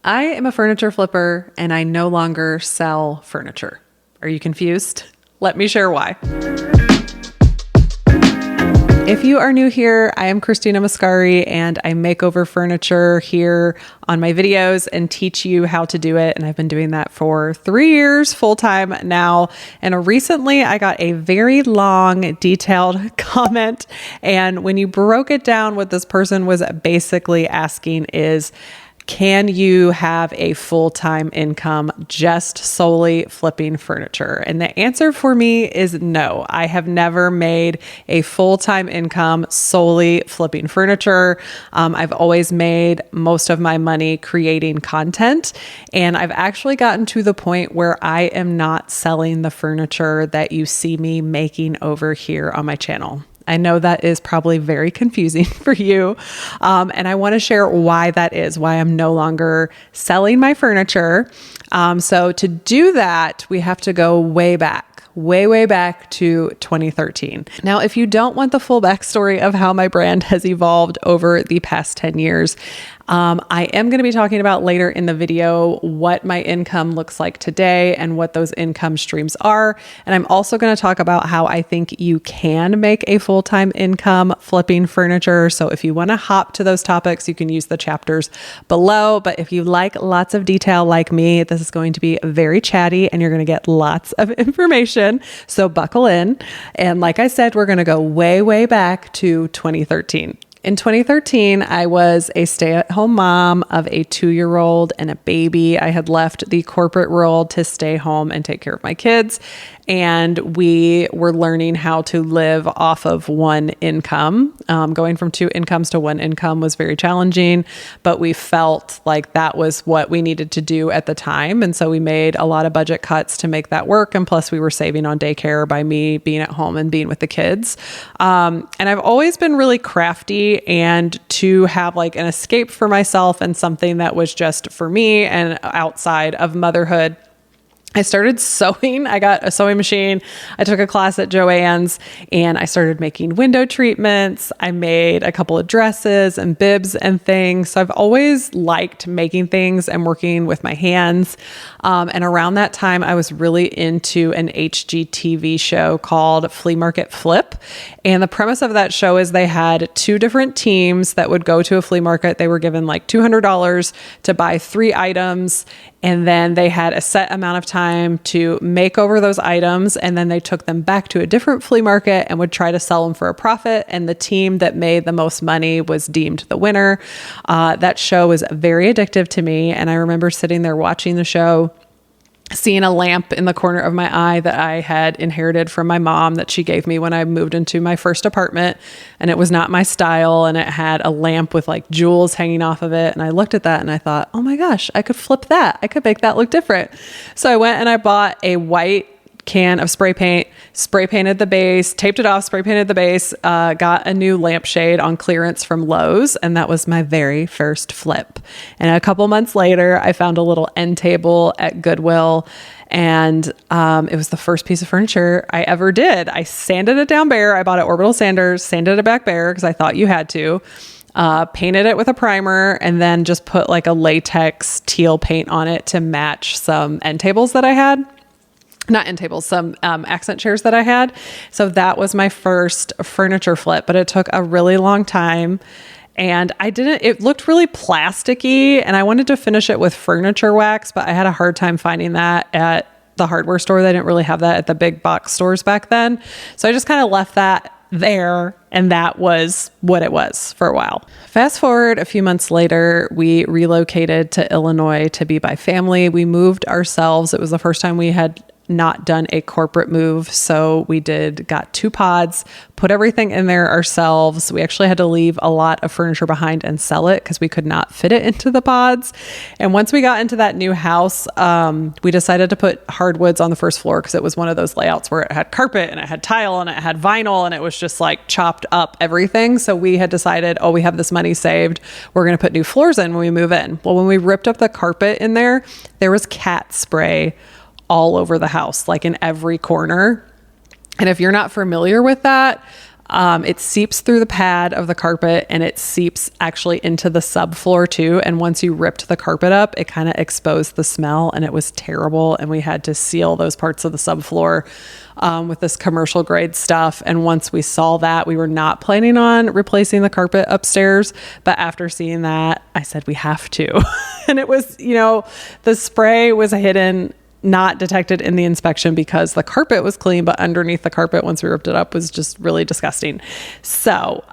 I am a furniture flipper and I no longer sell furniture. Are you confused? Let me share why. If you are new here, I am Christina Muscari and I make over furniture here on my videos and teach you how to do it. And I've been doing that for 3 years full-time now. And recently I got a very long, detailed comment. And when you broke it down, what this person was basically asking is, can you have a full-time income just solely flipping furniture? And the answer for me is no. I have never made a full-time income solely flipping furniture. I've always made most of my money creating content. And I've actually gotten to the point where I am not selling the furniture that you see me making over here on my channel. I know that is probably very confusing for you. And I want to share why that is, why I'm no longer selling my furniture. So to do that, we have to go way back to 2013. Now, if you don't want the full backstory of how my brand has evolved over the past 10 years, I am going to be talking about later in the video what my income looks like today and what those income streams are. And I'm also going to talk about how I think you can make a full-time income flipping furniture. So if you want to hop to those topics, you can use the chapters below. But if you like lots of detail like me, this is going to be very chatty and you're going to get lots of information. So buckle in. And like I said, we're going to go way back to 2013. In 2013, I was a stay-at-home mom of a 2-year-old and a baby. I had left the corporate world to stay home and take care of my kids. And we were learning how to live off of one income. Going from 2 incomes to 1 income was very challenging, but we felt like that was what we needed to do at the time. And so we made a lot of budget cuts to make that work. And plus we were saving on daycare by me being at home and being with the kids. And I've always been really crafty and to have like an escape for myself and something that was just for me and outside of motherhood. I started sewing. I got a sewing machine. I took a class at Joann's and I started making window treatments. I made a couple of dresses and bibs and things. So I've always liked making things and working with my hands. And around that time, I was really into an HGTV show called Flea Market Flip. And the premise of that show is they had 2 different teams that would go to a flea market. They were given like $200 to buy 3 items. And then they had a set amount of time to make over those items. And then they took them back to a different flea market and would try to sell them for a profit. And the team that made the most money was deemed the winner. That show was very addictive to me. And I remember sitting there watching the show, seeing a lamp in the corner of my eye that I had inherited from my mom that she gave me when I moved into my first apartment. And it was not my style. And it had a lamp with like jewels hanging off of it. And I looked at that and I thought, oh my gosh, I could flip that. I could make that look different. So I went and I bought a white can of spray painted the base, taped it off, spray painted the base, got a new lampshade on clearance from Lowe's. And that was my very first flip. And a couple months later, I found a little end table at Goodwill. And it was the first piece of furniture I ever did. I sanded it down bare. I bought it Orbital sanders, sanded it back bare because I thought you had to. Painted it with a primer and then just put like a latex teal paint on it to match some end tables that I had. Not end tables, some accent chairs that I had. So that was my first furniture flip, but it took a really long time. And it looked really plasticky and I wanted to finish it with furniture wax, but I had a hard time finding that at the hardware store. They didn't really have that at the big box stores back then. So I just kind of left that there and that was what it was for a while. Fast forward a few months later, we relocated to Illinois to be by family. We moved ourselves. It was the first time we had not done a corporate move. So we got 2 pods, put everything in there ourselves. We actually had to leave a lot of furniture behind and sell it because we could not fit it into the pods. And once we got into that new house, we decided to put hardwoods on the first floor because it was one of those layouts where it had carpet and it had tile and it had vinyl and it was just like chopped up everything. So we had decided, we have this money saved. We're going to put new floors in when we move in. Well, when we ripped up the carpet in there was cat spray all over the house, like in every corner. And if you're not familiar with that, It seeps through the pad of the carpet and it seeps actually into the subfloor too. And once you ripped the carpet up, it kind of exposed the smell and it was terrible. And we had to seal those parts of the subfloor with this commercial grade stuff. And once we saw that, we were not planning on replacing the carpet upstairs. But after seeing that, I said, we have to. And it was, the spray was hidden, not detected in the inspection because the carpet was clean, but underneath the carpet, once we ripped it up, was just really disgusting. So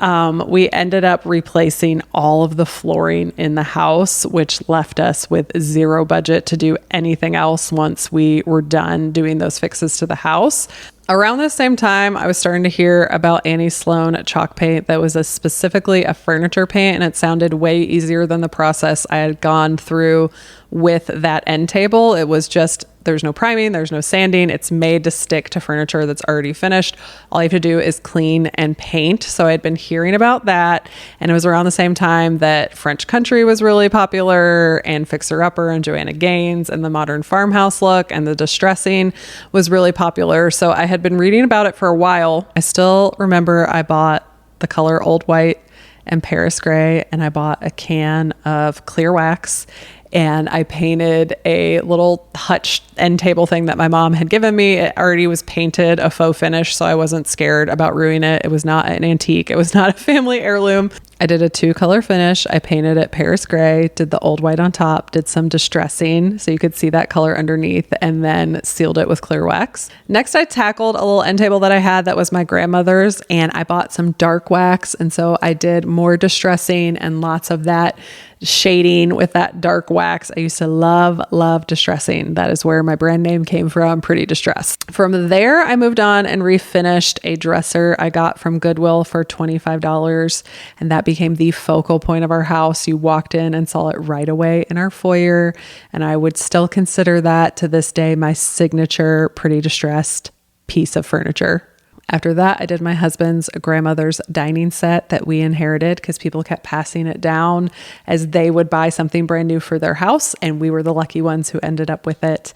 we ended up replacing all of the flooring in the house, which left us with zero budget to do anything else once we were done doing those fixes to the house. Around the same time, I was starting to hear about Annie Sloan chalk paint that was specifically a furniture paint, and it sounded way easier than the process I had gone through with that end table. It was just, there's no priming, there's no sanding. It's made to stick to furniture that's already finished. All you have to do is clean and paint. So I'd been hearing about that, and it was around the same time that French Country was really popular, and Fixer Upper and Joanna Gaines and the modern farmhouse look and the distressing was really popular. So I had been reading about it for a while. I still remember I bought the color Old White and Paris Gray, and I bought a can of clear wax, and I painted a little hutch end table thing that my mom had given me. It already was painted a faux finish, so I wasn't scared about ruining it. It was not an antique. It was not a family heirloom. I did a 2-color finish. I painted it Paris Gray, did the Old White on top, did some distressing so you could see that color underneath, and then sealed it with clear wax. Next, I tackled a little end table that I had that was my grandmother's, and I bought some dark wax, and so I did more distressing and lots of that shading with that dark wax. I used to love distressing. That is where my brand name came from, Pretty Distressed. From there, I moved on and refinished a dresser I got from Goodwill for $25, and that became the focal point of our house. You walked in and saw it right away in our foyer, and I would still consider that to this day my signature Pretty Distressed piece of furniture. After that, I did my husband's grandmother's dining set that we inherited because people kept passing it down as they would buy something brand new for their house, and we were the lucky ones who ended up with it.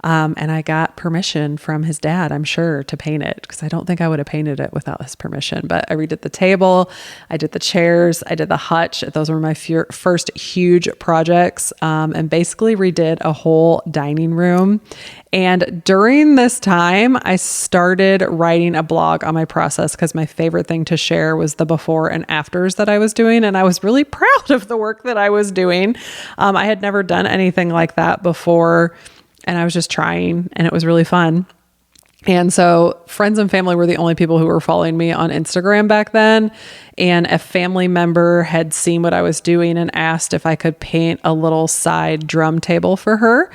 And I got permission from his dad, I'm sure, to paint it, because I don't think I would have painted it without his permission. But I redid the table, I did the chairs, I did the hutch. Those were my first huge projects, and basically redid a whole dining room. And during this time, I started writing a blog on my process because my favorite thing to share was the before and afters that I was doing. And I was really proud of the work that I was doing. I had never done anything like that before, and I was just trying, and it was really fun. And so friends and family were the only people who were following me on Instagram back then. And a family member had seen what I was doing and asked if I could paint a little side drum table for her.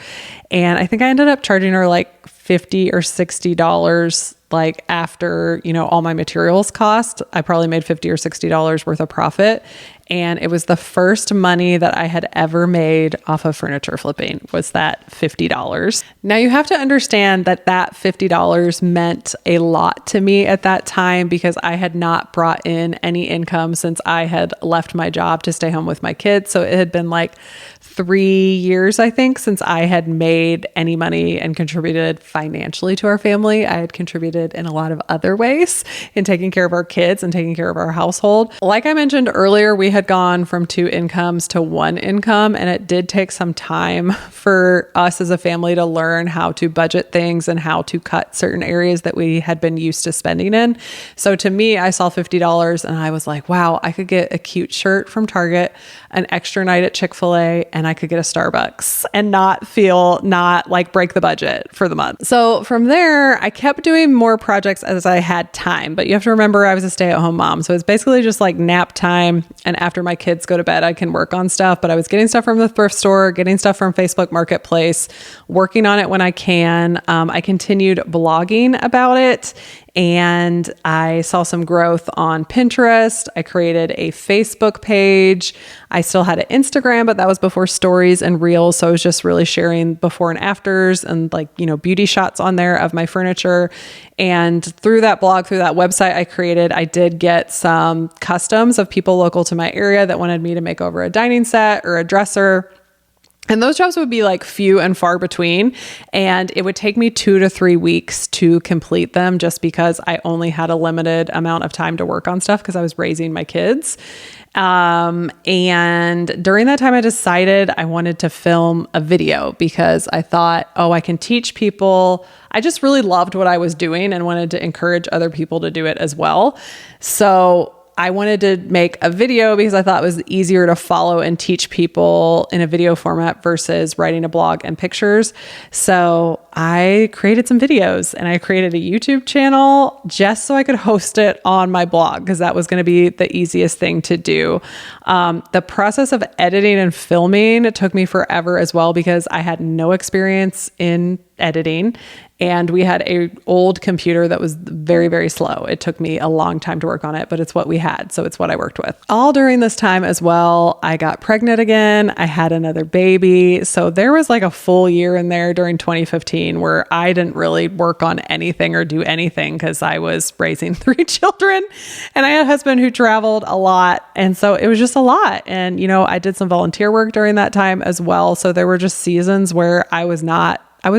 And I think I ended up charging her like $50 or $60, like after, all my materials cost. I probably made $50 or $60 worth of profit. And it was the first money that I had ever made off of furniture flipping, was that $50. Now you have to understand that that $50 meant a lot to me at that time because I had not brought in any income since I had left my job to stay home with my kids. So it had been like 3 years, I think, since I had made any money and contributed financially to our family. I had contributed in a lot of other ways in taking care of our kids and taking care of our household. Like I mentioned earlier, we had gone from 2 incomes to 1 income, and it did take some time for us as a family to learn how to budget things and how to cut certain areas that we had been used to spending in. So to me, I saw $50 and I was like, wow, I could get a cute shirt from Target, an extra night at Chick-fil-A, and I could get a Starbucks and not break the budget for the month. So from there, I kept doing more projects as I had time, but you have to remember I was a stay-at-home mom. So it's basically just like nap time. And after my kids go to bed, I can work on stuff, but I was getting stuff from the thrift store, getting stuff from Facebook Marketplace, working on it when I can. I continued blogging about it, and I saw some growth on Pinterest. I created a Facebook page. I still had an Instagram, but that was before stories and reels. So I was just really sharing before and afters and beauty shots on there of my furniture. And through that blog, through that website I created, I did get some customs of people local to my area that wanted me to make over a dining set or a dresser. And those jobs would be like few and far between. And it would take me 2 to 3 weeks to complete them just because I only had a limited amount of time to work on stuff because I was raising my kids. And during that time, I decided I wanted to film a video because I thought, oh, I can teach people. I just really loved what I was doing and wanted to encourage other people to do it as well. So I wanted to make a video because I thought it was easier to follow and teach people in a video format versus writing a blog and pictures. So I created some videos and I created a YouTube channel just so I could host it on my blog because that was going to be the easiest thing to do. The process of editing and filming took me forever as well because I had no experience in editing. And we had a old computer that was very, very slow. It took me a long time to work on it, but it's what we had. So it's what I worked with. All during this time as well, I got pregnant again. I had another baby. So there was like a full year in there during 2015 where I didn't really work on anything or do anything because I was raising 3 children and I had a husband who traveled a lot. And so it was just a lot. And, you know, I did some volunteer work during that time as well. So there were just seasons where I was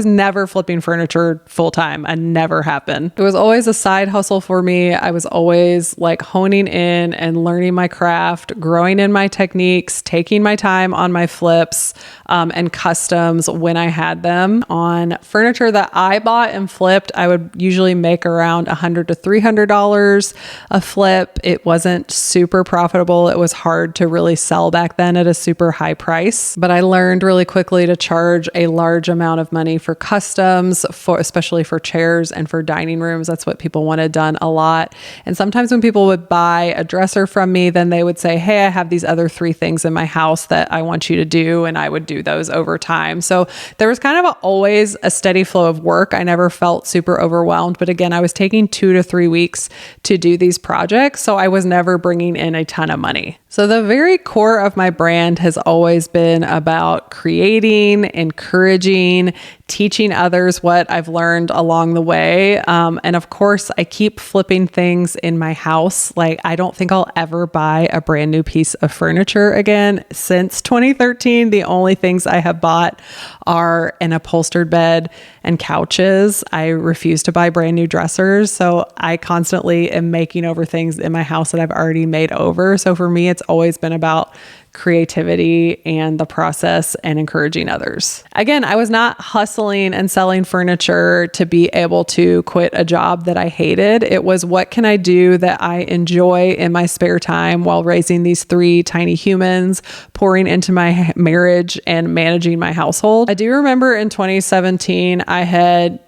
never flipping furniture full time. I never happened. It was always a side hustle for me. I was always like honing in and learning my craft, growing in my techniques, taking my time on my flips and customs when I had them. On furniture that I bought and flipped, I would usually make around $100 to $300 a flip. It wasn't super profitable. It was hard to really sell back then at a super high price, but I learned really quickly to charge a large amount of money for customs, especially for chairs and for dining rooms. That's what people wanted done a lot. And sometimes when people would buy a dresser from me, then they would say, hey, I have these other 3 things in my house that I want you to do. And I would do those over time. So there was kind of always a steady flow of work. I never felt super overwhelmed. But again, I was taking 2 to 3 weeks to do these projects. So I was never bringing in a ton of money. So the very core of my brand has always been about creating, encouraging, teaching others what I've learned along the way. And of course, I keep flipping things in my house. Like, I don't think I'll ever buy a brand new piece of furniture again. Since 2013, the only things I have bought are an upholstered bed and couches. I refuse to buy brand new dressers. So I constantly am making over things in my house that I've already made over. So for me, it's always been about creativity and the process and encouraging others. Again, I was not hustling and selling furniture to be able to quit a job that I hated. It was, what can I do that I enjoy in my spare time while raising these 3 tiny humans, pouring into my marriage and managing my household. I do remember in 2017, I had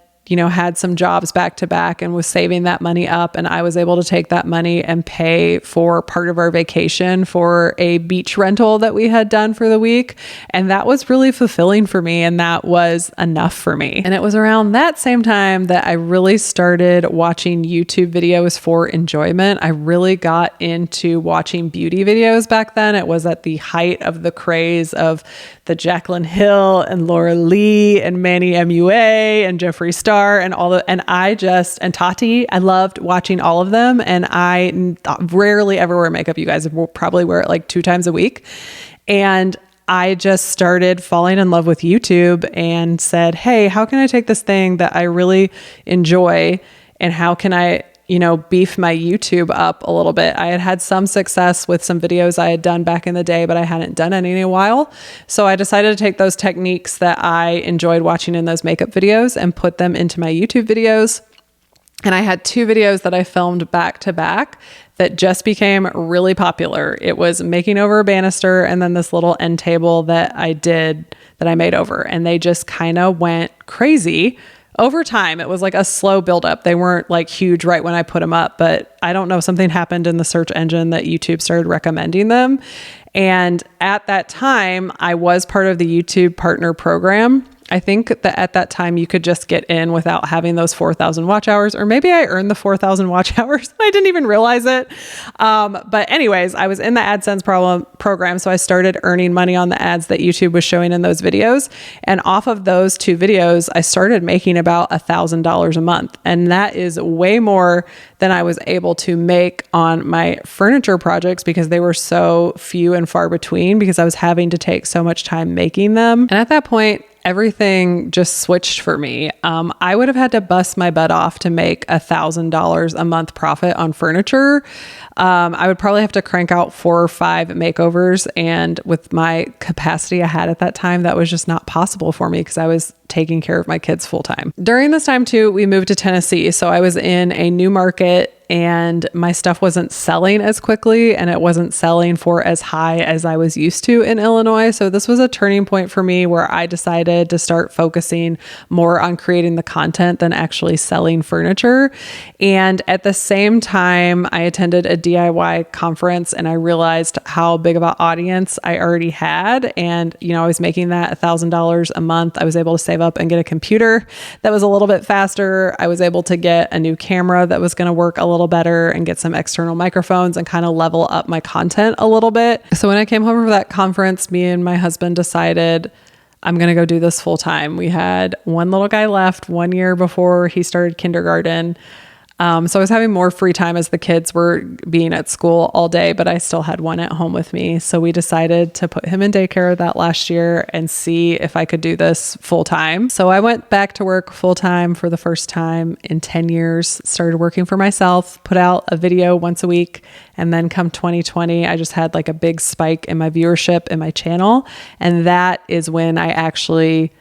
some jobs back to back and was saving that money up. And I was able to take that money and pay for part of our vacation for a beach rental that we had done for the week. And that was really fulfilling for me. And that was enough for me. And it was around that same time that I really started watching YouTube videos for enjoyment. I really got into watching beauty videos back then. It was at the height of the craze of the Jaclyn Hill and Laura Lee and Manny MUA and Jeffree Star and Tati. I loved watching all of them. And I rarely ever wear makeup. You guys will probably wear it like 2 times a week. And I just started falling in love with YouTube and said, hey, how can I take this thing that I really enjoy and how can I beef my YouTube up a little bit? I had had some success with some videos I had done back in the day, but I hadn't done any in a while. So I decided to take those techniques that I enjoyed watching in those makeup videos and put them into my YouTube videos. And I had 2 videos that I filmed back to back that just became really popular. It was making over a banister and then this little end table that I made over. And they just kind of went crazy. Over time, it was like a slow buildup. They weren't like huge right when I put them up, but I don't know, something happened in the search engine that YouTube started recommending them. And at that time, I was part of the YouTube Partner Program. I think that at that time you could just get in without having those 4,000 watch hours, or maybe I earned the 4,000 watch hours. I didn't even realize it. But anyways, I was in the AdSense program. So I started earning money on the ads that YouTube was showing in those videos. And off of those 2 videos, I started making about $1,000 a month. And that is way more than I was able to make on my furniture projects because they were so few and far between because I was having to take so much time making them. And at that point, everything just switched for me. I would have had to bust my butt off to make $1,000 a month profit on furniture. I would probably have to crank out 4 or 5 makeovers. And with my capacity I had at that time, that was just not possible for me because I was taking care of my kids full time. During this time too, we moved to Tennessee. So I was in a new market and my stuff wasn't selling as quickly and it wasn't selling for as high as I was used to in Illinois. So this was a turning point for me where I decided to start focusing more on creating the content than actually selling furniture. And at the same time, I attended a DIY conference and I realized how big of an audience I already had. And, I was making that $1,000 a month. I was able to save up and get a computer that was a little bit faster. I was able to get a new camera that was going to work a little better and get some external microphones and kind of level up my content a little bit. So when I came home from that conference, me and my husband decided I'm going to go do this full time. We had one little guy left 1 year before he started kindergarten. So I was having more free time as the kids were being at school all day, but I still had one at home with me. So we decided to put him in daycare that last year and see if I could do this full time. So I went back to work full time for the first time in 10 years, started working for myself, put out a video once a week. And then come 2020, I just had like a big spike in my viewership in my channel. And that is when I actually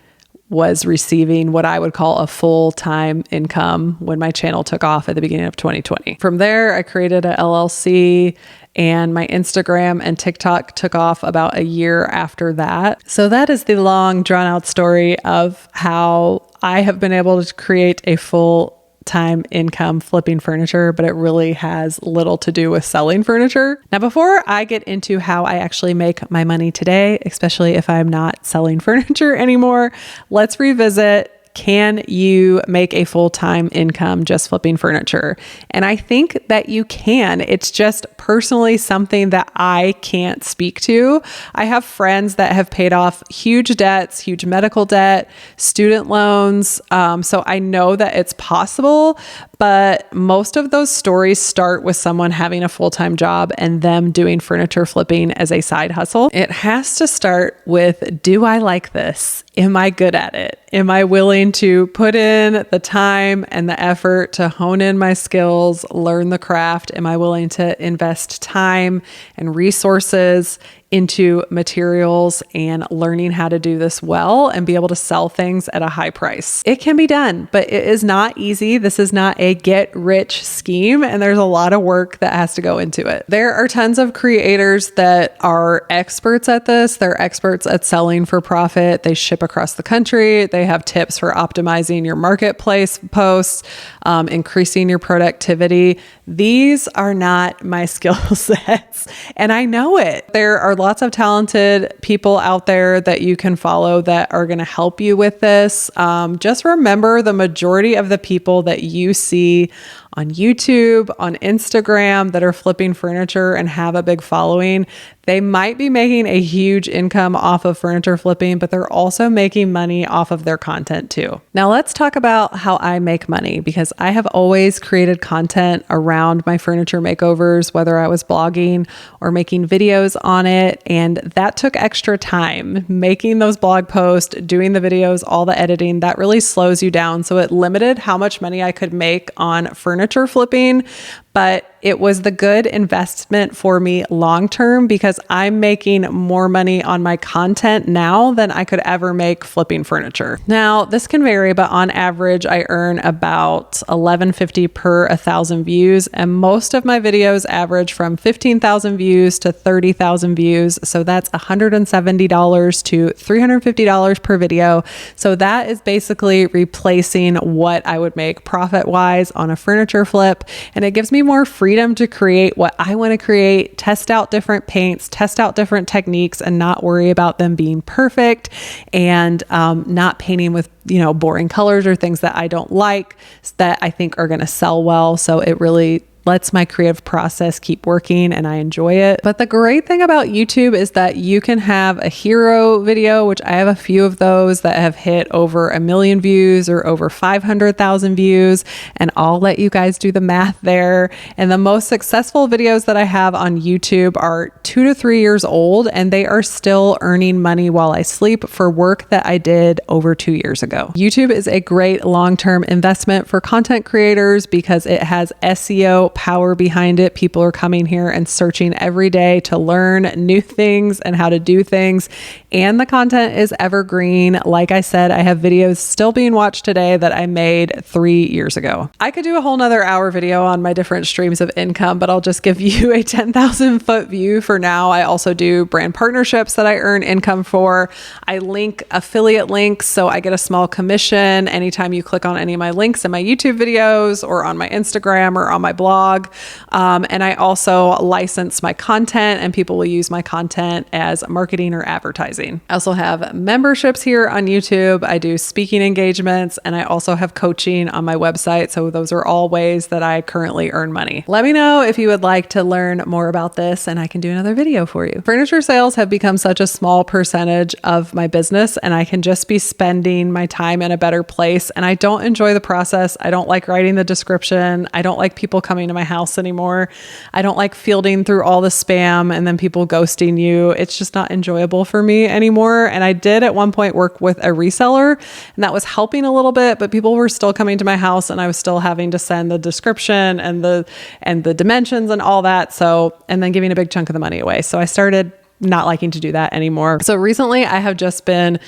was receiving what I would call a full-time income when my channel took off at the beginning of 2020. From there, I created a LLC and my Instagram and TikTok took off about a year after that. So that is the long drawn out story of how I have been able to create a full-time income flipping furniture, but it really has little to do with selling furniture. Now, before I get into how I actually make my money today, especially if I'm not selling furniture anymore, let's revisit, can you make a full-time income just flipping furniture? And I think that you can. It's just personally something that I can't speak to. I have friends that have paid off huge debts, huge medical debt, student loans. So I know that it's possible, but most of those stories start with someone having a full-time job and them doing furniture flipping as a side hustle. It has to start with, do I like this? Am I good at it? Am I willing to put in the time and the effort to hone in my skills, learn the craft? Am I willing to invest time and resources into materials and learning how to do this well and be able to sell things at a high price? It can be done, but it is not easy. This is not a get rich scheme, and there's a lot of work that has to go into it. There are tons of creators that are experts at this. They're experts at selling for profit. They ship across the country. They have tips for optimizing your marketplace posts, increasing your productivity. These are not my skill sets, and I know it. There are lots of talented people out there that you can follow that are going to help you with this. Just remember, the majority of the people that you see on YouTube, on Instagram that are flipping furniture and have a big following, they might be making a huge income off of furniture flipping, but they're also making money off of their content too. Now let's talk about how I make money, because I have always created content around my furniture makeovers, whether I was blogging or making videos on it. And that took extra time. Making those blog posts, doing the videos, all the editing, that really slows you down. So it limited how much money I could make on furniture flipping, but it was the good investment for me long-term because I'm making more money on my content now than I could ever make flipping furniture. Now, this can vary, but on average, I earn about $11.50 per 1,000 views. And most of my videos average from 15,000 views to 30,000 views. So that's $170 to $350 per video. So that is basically replacing what I would make profit-wise on a furniture flip. And it gives me me more freedom to create what I want to create, test out different paints, test out different techniques, and not worry about them being perfect, and not painting with, boring colors or things that I don't like that I think are going to sell well. So it really lets my creative process keep working and I enjoy it. But the great thing about YouTube is that you can have a hero video, which I have a few of those that have hit over 1 million views or over 500,000 views. And I'll let you guys do the math there. And the most successful videos that I have on YouTube are 2 to 3 years old, and they are still earning money while I sleep for work that I did over 2 years ago. YouTube is a great long-term investment for content creators because it has SEO power behind it. People are coming here and searching every day to learn new things and how to do things. And the content is evergreen. Like I said, I have videos still being watched today that I made 3 years ago. I could do a whole nother hour video on my different streams of income, but I'll just give you a 10,000 foot view for now. I also do brand partnerships that I earn income for. I link affiliate links, so I get a small commission anytime you click on any of my links in my YouTube videos or on my Instagram or on my blog. And I also license my content, and people will use my content as marketing or advertising. I also have memberships here on YouTube. I do speaking engagements, and I also have coaching on my website. So those are all ways that I currently earn money. Let me know if you would like to learn more about this, and I can do another video for you. Furniture sales have become such a small percentage of my business, and I can just be spending my time in a better place. And I don't enjoy the process. I don't like writing the description. I don't like people coming to my house anymore. I don't like fielding through all the spam and then people ghosting you. It's just not enjoyable for me anymore. And I did at one point work with a reseller, and that was helping a little bit, but people were still coming to my house and I was still having to send the description and the dimensions and all that. So, and then giving a big chunk of the money away. So I started not liking to do that anymore. So recently I have just been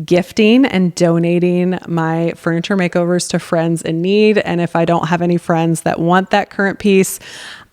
gifting and donating my furniture makeovers to friends in need. And if I don't have any friends that want that current piece,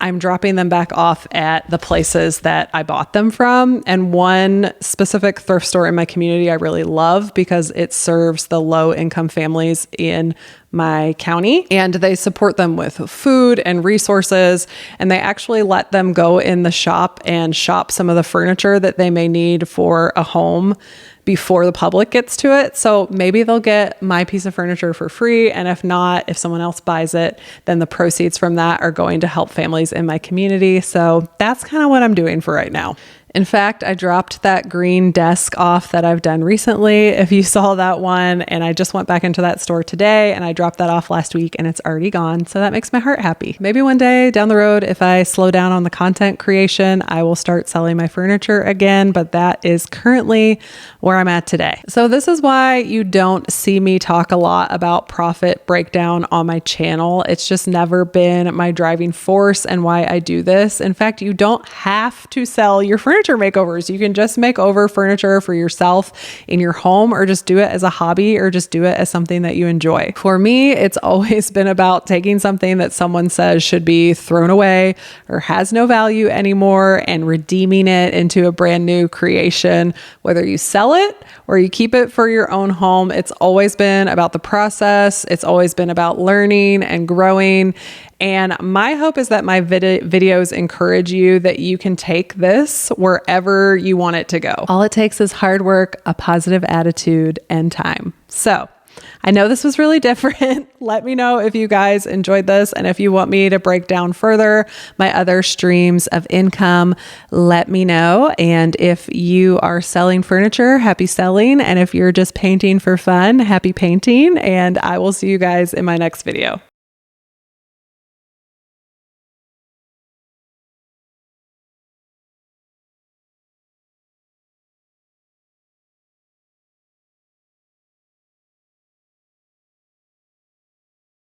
I'm dropping them back off at the places that I bought them from. And one specific thrift store in my community I really love because it serves the low income families in my county, and they support them with food and resources. And they actually let them go in the shop and shop some of the furniture that they may need for a home before the public gets to it. So maybe they'll get my piece of furniture for free. And if not, if someone else buys it, then the proceeds from that are going to help families in my community. So that's kind of what I'm doing for right now. In fact, I dropped that green desk off that I've done recently. If you saw that one, and I just went back into that store today and I dropped that off last week and it's already gone. So that makes my heart happy. Maybe one day down the road, if I slow down on the content creation, I will start selling my furniture again, but that is currently where I'm at today. So this is why you don't see me talk a lot about profit breakdown on my channel. It's just never been my driving force and why I do this. In fact, you don't have to sell your furniture makeovers. You can just make over furniture for yourself in your home, or just do it as a hobby, or just do it as something that you enjoy. For me, it's always been about taking something that someone says should be thrown away or has no value anymore and redeeming it into a brand new creation. Whether you sell it or you keep it for your own home, it's always been about the process. It's always been about learning and growing. And my hope is that my videos encourage you that you can take this wherever you want it to go. All it takes is hard work, a positive attitude, and time. So I know this was really different. Let me know if you guys enjoyed this, and if you want me to break down further my other streams of income, let me know. And if you are selling furniture, happy selling. And if you're just painting for fun, happy painting. And I will see you guys in my next video.